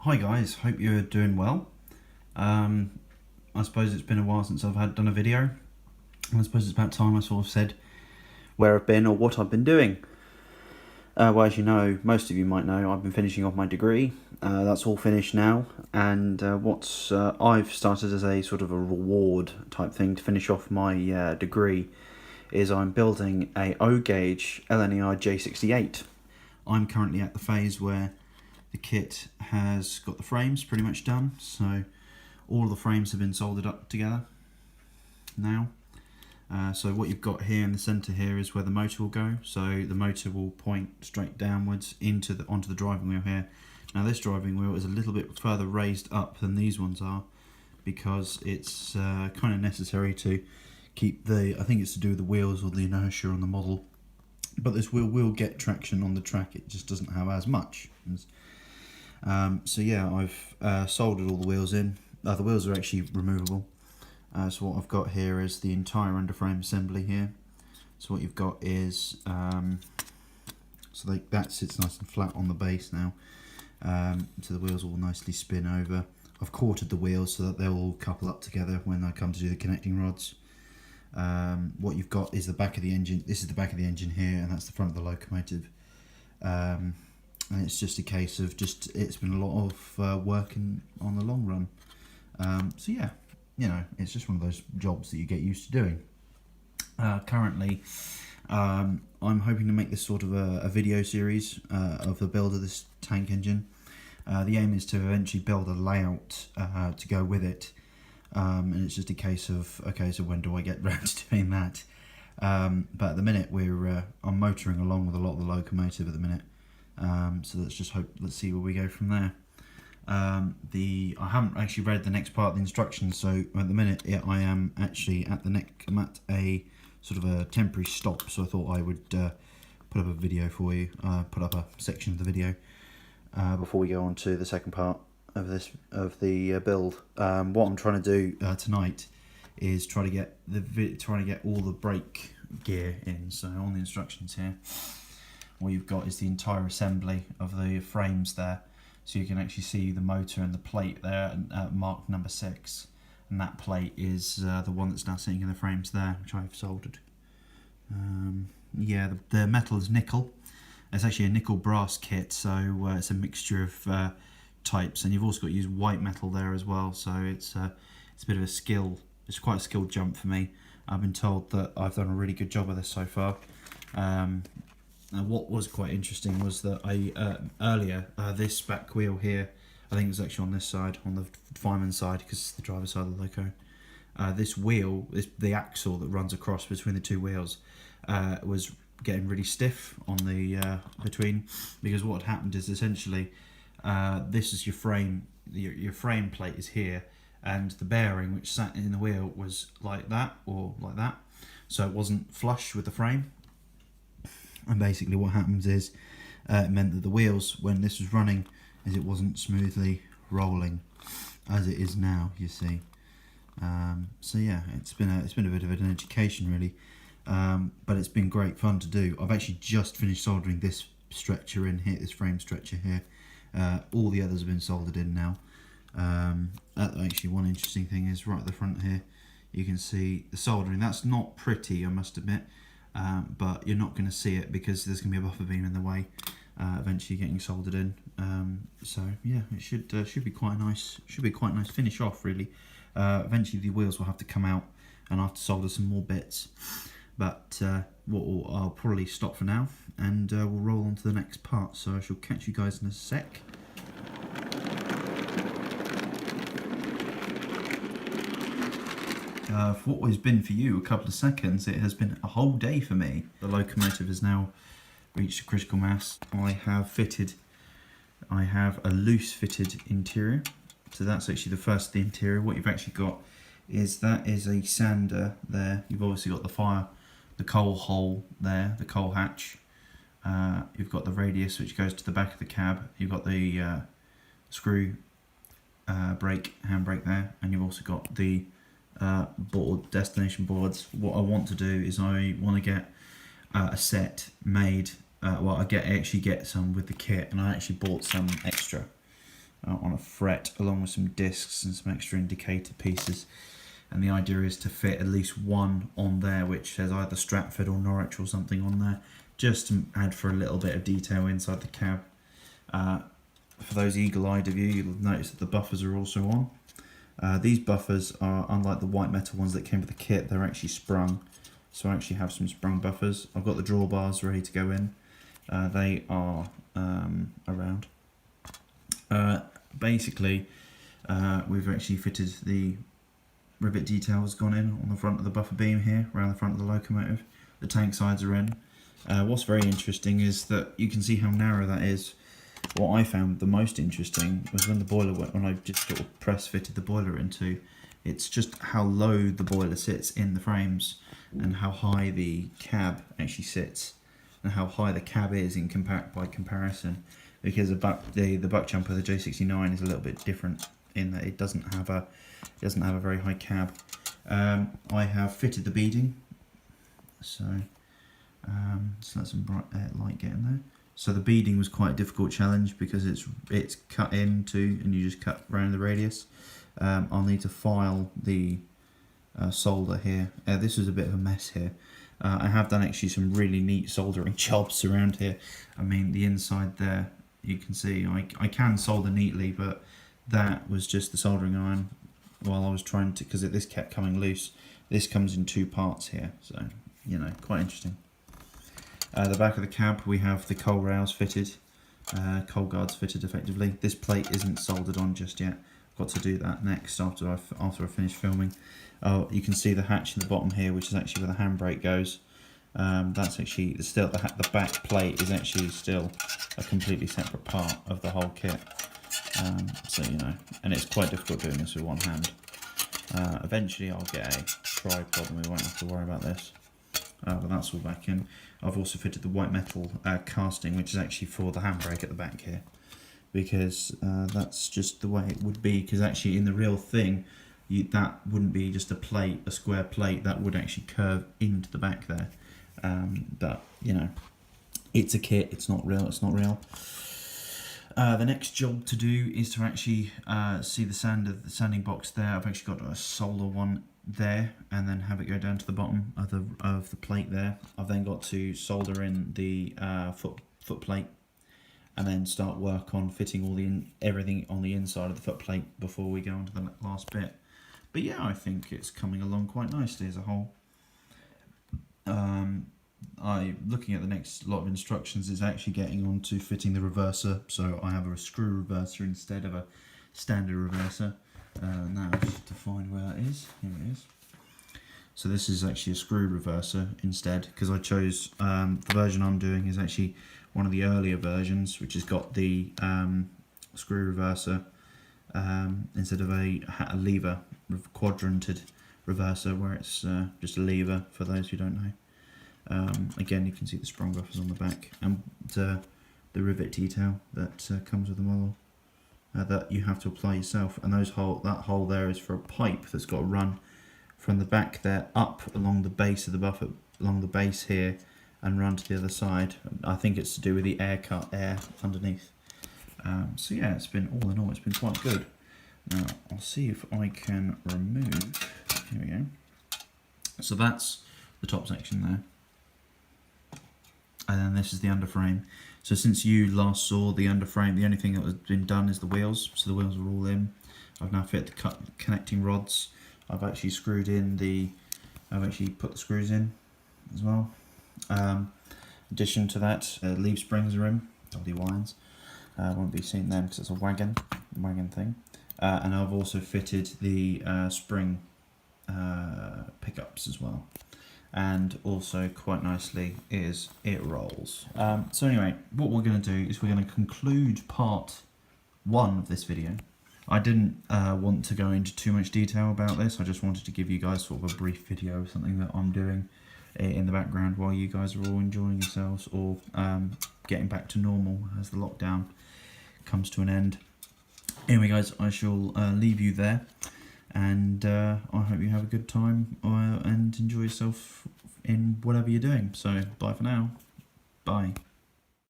Hi guys, hope you're doing well. I suppose it's been a while since I've done a video. I suppose it's about time I sort of said where I've been or what I've been doing. Well, as you know, most of you might know, I've been finishing off my degree. That's all finished now, and what I've started as a sort of a reward type thing to finish off my degree is I'm building a O-gauge LNER J68. I'm currently at the phase where the kit has got the frames pretty much done, so all of the frames have been soldered up together now. So what you've got here in the centre here is where the motor will go. So the motor will point straight downwards onto the driving wheel here. Now this driving wheel is a little bit further raised up than these ones are because it's kind of necessary to keep I think it's to do with the wheels or the inertia on the model. But this wheel will get traction on the track, it just doesn't have as much. So yeah, I've soldered all the wheels in. The wheels are actually removable. So what I've got here is the entire underframe assembly here. So what you've got is, that sits nice and flat on the base now. So the wheels will nicely spin over. I've quartered the wheels so that they'll all couple up together when I come to do the connecting rods. What you've got is the back of the engine. This is the back of the engine here, and that's the front of the locomotive. And it's just a case of it's been a lot of work on the long run. So yeah, you know, it's just one of those jobs that you get used to doing. Currently, I'm hoping to make this sort of a video series of the build of this tank engine. The aim is to eventually build a layout to go with it. And it's just a case of, okay, so when do I get round to doing that? But at the minute I'm motoring along with a lot of the locomotive at the minute. So let's see where we go from there. I haven't actually read the next part of the instructions, so at the minute I am actually I'm at a sort of a temporary stop, so I thought I would put up a video for you, put up a section of the video before we go on to the second part of the build. What I'm trying to do tonight is try to get all the brake gear in. So on the instructions here, what you've got is the entire assembly of the frames there, so you can actually see the motor and the plate there marked number 6, and that plate is the one that's now sitting in the frames there, which I've soldered. Yeah, the metal is nickel. It's actually a nickel brass kit, so it's a mixture of types, and you've also got to use white metal there as well, so it's a bit of a skill. It's quite a skilled jump for me. I've been told that I've done a really good job of this so far. Now what was quite interesting was that earlier this back wheel here, I think it was actually on this side, on the fireman's side, because it's the driver's side of the loco. This wheel, the axle that runs across between the two wheels, was getting really stiff on the between, because what had happened is essentially this is your frame. Your frame plate is here, and the bearing which sat in the wheel was like that or like that, so it wasn't flush with the frame. And basically what happens is it meant that the wheels, when this was running, it wasn't smoothly rolling as it is now, you see. So yeah, it's been a bit of an education really, but it's been great fun to do. I've actually just finished soldering this stretcher in here, this frame stretcher here. All the others have been soldered in now. Actually, one interesting thing is right at the front here, you can see the soldering. That's not pretty, I must admit, but you're not going to see it because there's going to be a buffer beam in the way, eventually getting soldered in. So yeah, it should be quite nice. Should be quite nice finish off really. Eventually the wheels will have to come out, and I'll have to solder some more bits. But I'll probably stop for now, and we'll roll on to the next part. So I shall catch you guys in a sec. For what has been for you a couple of seconds, it has been a whole day for me. The locomotive has now reached a critical mass. I have a loose fitted interior, so that's actually the first of the interior. What you've actually got is a sander there. You've obviously got the coal hole there, the coal hatch. You've got the radius which goes to the back of the cab. You've got the screw handbrake there, and you've also got the destination boards. What I want to do is I want to get a set made. I actually get some with the kit, and I actually bought some extra. on a fret, along with some discs and some extra indicator pieces. And the idea is to fit at least one on there which says either Stratford or Norwich or something on there, just to add for a little bit of detail inside the cab. For those eagle-eyed of you, you'll notice that the buffers are also on. These buffers are, unlike the white metal ones that came with the kit, they're actually sprung. So I actually have some sprung buffers. I've got the drawbars ready to go in. They are around. Basically, we've actually fitted the rivet detail has gone in on the front of the buffer beam here, around the front of the locomotive. The tank sides are in. What's very interesting is that you can see how narrow that is. What I found the most interesting was when the boiler went, when I just sort of press fitted the boiler into, it's just how low the boiler sits in the frames and how high the cab actually sits and how high the cab is in by comparison, because the buck jumper, the J69, is a little bit different in that it doesn't have a very high cab. I have fitted the beading, so just let some bright light get in there. So the beading was quite a difficult challenge because it's cut into, and you just cut around the radius. I'll need to file the solder here. This was a bit of a mess here. I have done actually some really neat soldering jobs around here. I mean, the inside there, you can see I can solder neatly, but that was just the soldering iron while I was trying to, because this kept coming loose. This comes in two parts here, so you know, quite interesting. The back of the cab, we have the coal rails fitted, coal guards fitted effectively. This plate isn't soldered on just yet. I've got to do that next after I finish filming. You can see the hatch in the bottom here, which is actually where the handbrake goes. That's actually still the back plate is actually still a completely separate part of the whole kit. So you know, and it's quite difficult doing this with one hand. Eventually I'll get a tripod and we won't have to worry about this. But that's all back in. I've also fitted the white metal casting, which is actually for the handbrake at the back here, because that's just the way it would be. Because actually in the real thing, that wouldn't be just a plate, a square plate, that would actually curve into the back there. But you know, it's a kit, it's not real, The next job to do is to actually see the sanding box there. I've actually got a solder one there and then have it go down to the bottom of the plate there. I've then got to solder in the foot plate and then start work on fitting everything on the inside of the foot plate before we go on to the last bit. But yeah, I think it's coming along quite nicely as a whole. Looking at the next lot of instructions is actually getting on to fitting the reverser. So I have a screw reverser instead of a standard reverser. Now just to find where that is. Here it is. So this is actually a screw reverser instead, because I chose the version I'm doing is actually one of the earlier versions, which has got the screw reverser instead of a lever quadranted reverser, where it's just a lever for those who don't know. Again, you can see the sprung buffers on the back and the rivet detail that comes with the model that you have to apply yourself. And that hole there is for a pipe that's got to run from the back there up along the base of the buffer, along the base here, and run to the other side. I think it's to do with the air underneath. So yeah, it's been, all in all, it's been quite good. Now I'll see if I can remove. Here we go. So that's the top section there. And then this is the underframe. So since you last saw the underframe, the only thing that has been done is the wheels. So the wheels are all in. I've now fit the connecting rods. I've actually I've actually put the screws in as well. In addition to that, leaf springs are in, WYs. Won't be seeing them because it's a wagon thing. And I've also fitted the spring pickups as well. And also quite nicely is it rolls. So anyway, what we're going to do is we're going to conclude part 1 of this video. I didn't want to go into too much detail about this. I just wanted to give you guys sort of a brief video of something that I'm doing in the background while you guys are all enjoying yourselves or getting back to normal as the lockdown comes to an end. Anyway guys, I shall leave you there. And I hope you have a good time and enjoy yourself in whatever you're doing. So bye for now. Bye.